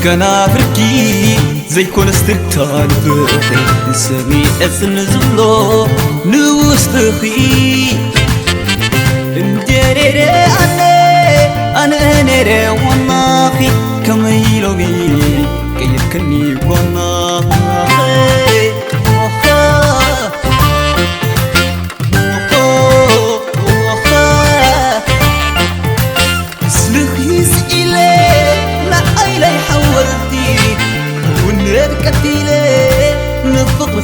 كنا فركي زي كون استكتال بخي سمي اسن زبلو نوستخي انديري انا نري وناخي كما يلوغي كيكني وناخي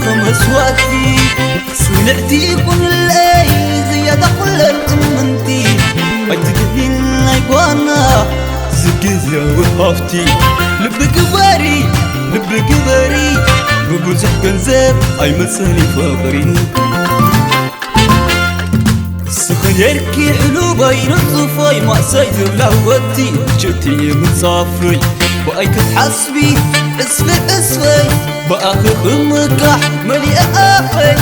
خمس وقتي سمعتي كل الليل زيادة كل الأمنتي أجدني الأيقوانا زكزة وحافتي لبك باري ببوزح كنزاب أي مسالي فاقري سخيركي حلو بين الصفاي ما سايد بلعوتي جتي من صافري وأي كتحسبي اسفي بآخر مكح مليئة آخي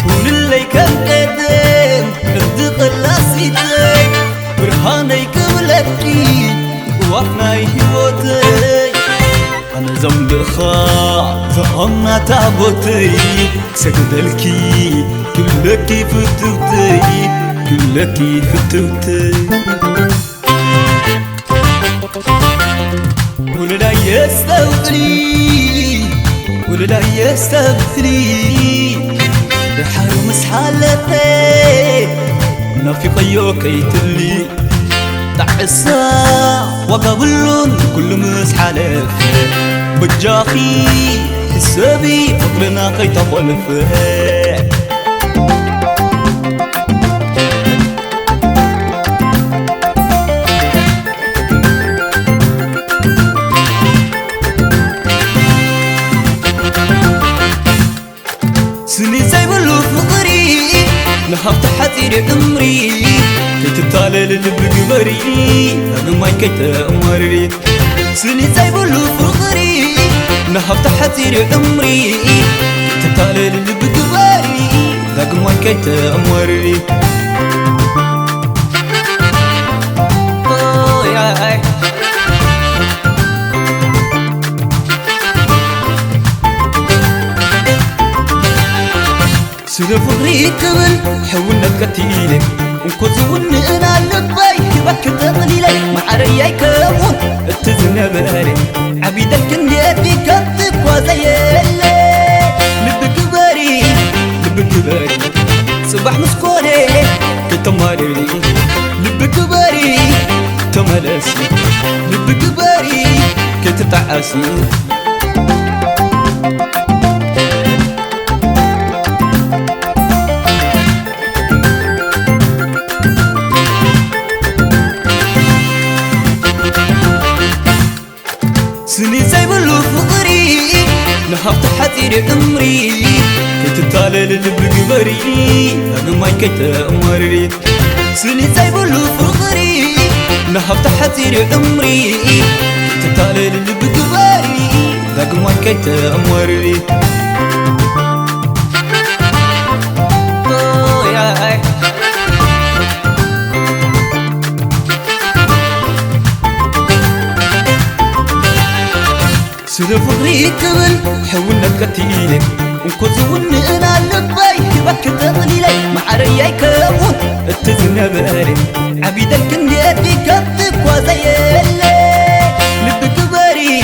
كل اللي كان قدام ارتقى لاسيتي برهاني كملكي ووحناي هيوتي أنا زمد خا زعمنا تعبتي سجدلكي كلكي فتوتي ولا لا يستغفري بحر مسحالتي نافي قيوكي تلي تعسى وقبلن كل مسحالتي بجاخي حسابي فقرنا قي تقولفي سني زي بلو فقري نهبت حذير عمري كتتالي للبقمري أقماي كتأمري سني زي بلو فقري نهبت حذير عمري كتتالي للبقمري أقماي كتأمري سيدا فقري كمل حولنا بكتيلك ونكوزون انا لباي بك تغليلك معرياي كمون اتزنا بالي عبيد الكندياتي كتك وزيالي لبك باري صباح مسكوني كتماري لبك باري تملاسي لبك باري كتتعاسي سني زي بلو فقري نهبت حذير عمري كتتالي للبقمري أقماي كتأمري سني زي بلو فقري نهبت حذير عمري كتتالي للبقمري أقماي كتأمري سيدا فقري كمل حولنا بكتيلك ونكوزون انا لباي بك تغليلك معرياي كمون اتزنا بالي عبيد الكندياتي كتك وزيالي لبك باري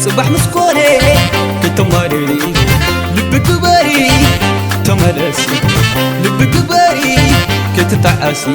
صباح مسكوني كتماري لبك باري تملاسي لبك باري كتتعاسي